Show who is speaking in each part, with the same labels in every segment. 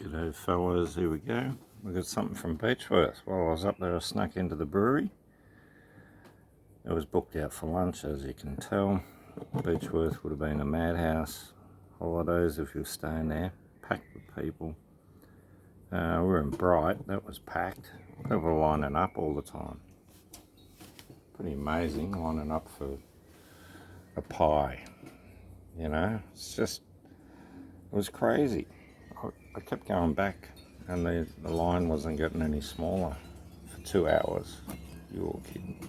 Speaker 1: G'day fellas, here we go. We got something from Beechworth. While I was up there, I snuck into the brewery. It was booked out for lunch, as you can tell. Beechworth would have been a madhouse. Holidays if you were staying there, packed with people. We were in Bright, that was packed. People were lining up all the time. Pretty amazing, lining up for a pie. You know, it was crazy. I kept going back and the line wasn't getting any smaller for 2 hours. You're kidding.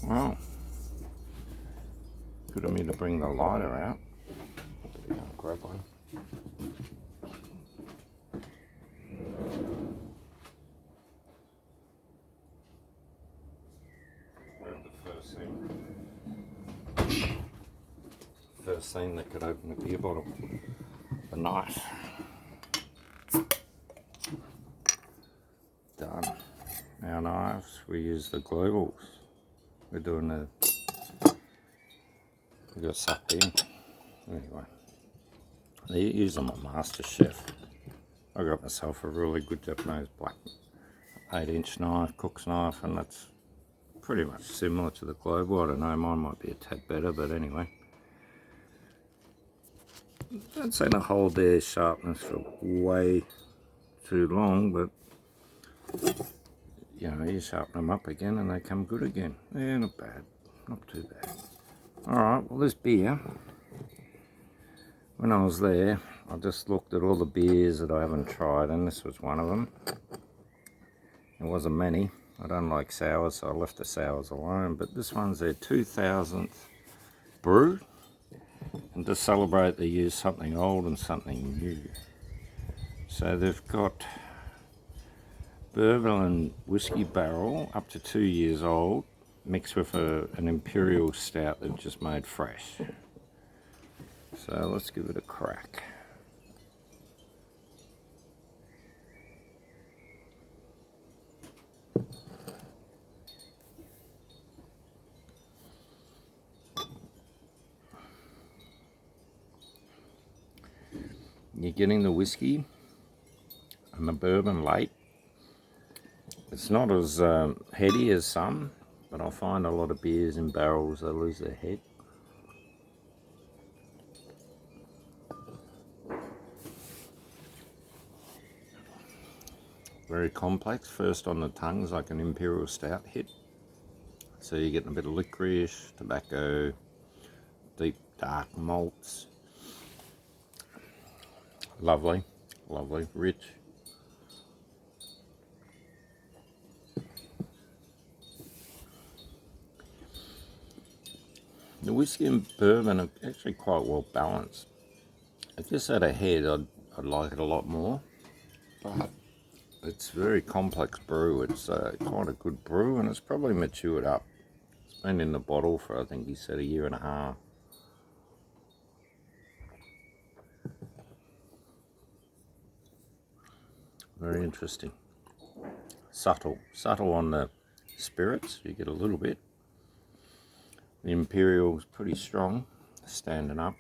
Speaker 1: Well, good of me to bring the lighter out. Grab one. Grab the first thing that could open a beer bottle. The knife. Done. Our knives, we use the globals. We're doing we got sucked in. Anyway, they use them on MasterChef. I got myself a really good Japanese black 8-inch knife, cook's knife, and that's pretty much similar to the global. I don't know, mine might be a tad better, but anyway. Don't seem to hold their sharpness for way too long, but you know, you sharpen them up again and they come good again. Yeah, not bad, not too bad. Alright, well this beer, when I was there, I just looked at all the beers that I haven't tried and this was one of them. There wasn't many. I don't like sours, so I left the sours alone, but this one's their 2000th Brew. And to celebrate, they use something old and something new. So they've got bourbon and whiskey barrel up to 2 years old, mixed with an imperial stout they've just made fresh. So let's give it a crack. You're getting the whiskey and the bourbon late. It's not as heady as some, but I find a lot of beers in barrels, they lose their head. Very complex, first on the tongues like an imperial stout hit. So you're getting a bit of licorice, tobacco, deep dark malts. Lovely, lovely, rich. The whiskey and bourbon are actually quite well balanced. If this had a head, I'd like it a lot more. But it's a very complex brew. It's quite a good brew and it's probably matured up. It's been in the bottle for, I think he said, 1.5 years. Very interesting. Subtle on the spirits, you get a little bit. The Imperial's pretty strong, standing up.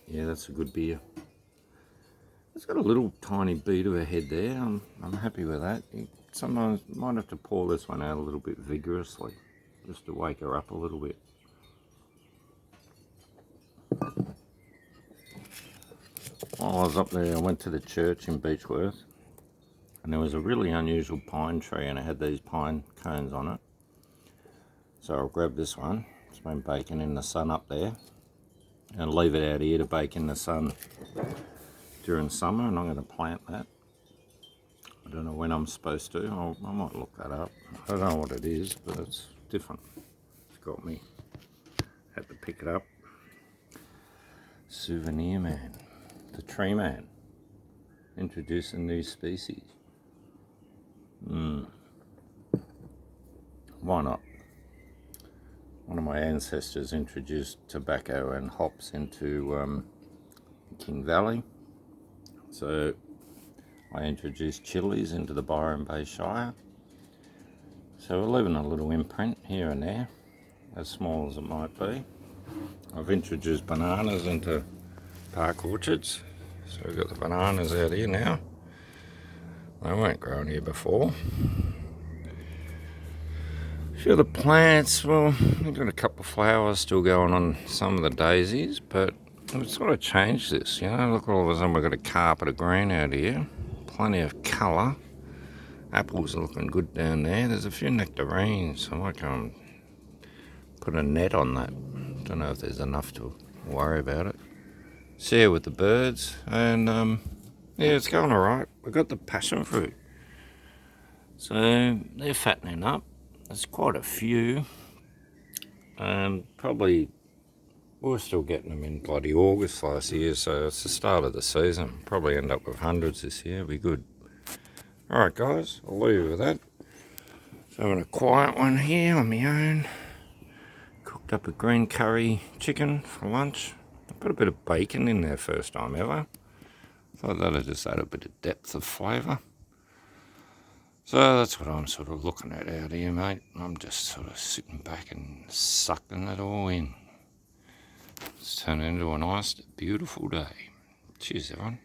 Speaker 1: Yeah, that's a good beer. It's got a little tiny beat of a head there. I'm happy with that. You sometimes might have to pour this one out a little bit vigorously, just to wake her up a little bit. While I was up there, I went to the church in Beechworth, and there was a really unusual pine tree, and it had these pine cones on it. So I'll grab this one. It's been baking in the sun up there, and leave it out here to bake in the sun during summer, and I'm going to plant that. I don't know when I'm supposed to. I might look that up. I don't know what it is, but it's different. It's got me. Had to pick it up. Souvenir man. The tree man. Introducing new species. Why not? One of my ancestors introduced tobacco and hops into King Valley. So I introduced chilies into the Byron Bay Shire. So we're leaving a little imprint here and there, as small as it might be. I've introduced bananas into park orchards. So we've got the bananas out here now. They weren't growing here before. A few of the plants, well, we've got a couple of flowers still going on some of the daisies, but we've sort of changed this, you know. Look, all of a sudden we've got a carpet of green out here. Plenty of colour. Apples are looking good down there. There's a few nectarines. I might go and put a net on that. Don't know if there's enough to worry about it. Share with the birds, and yeah, it's going alright. We've got the passion fruit. So they're fattening up. There's quite a few. Probably we're still getting them in bloody August last year, so it's the start of the season. Probably end up with hundreds this year. Be good. Alright guys, I'll leave you with that. So having a quiet one here on my own. Cooked up a green curry chicken for lunch. I put a bit of bacon in there first time ever. Thought that'd just add a bit of depth of flavour. So that's what I'm sort of looking at out here, mate. I'm just sort of sitting back and sucking it all in. It's turned into a nice, beautiful day. Cheers, everyone.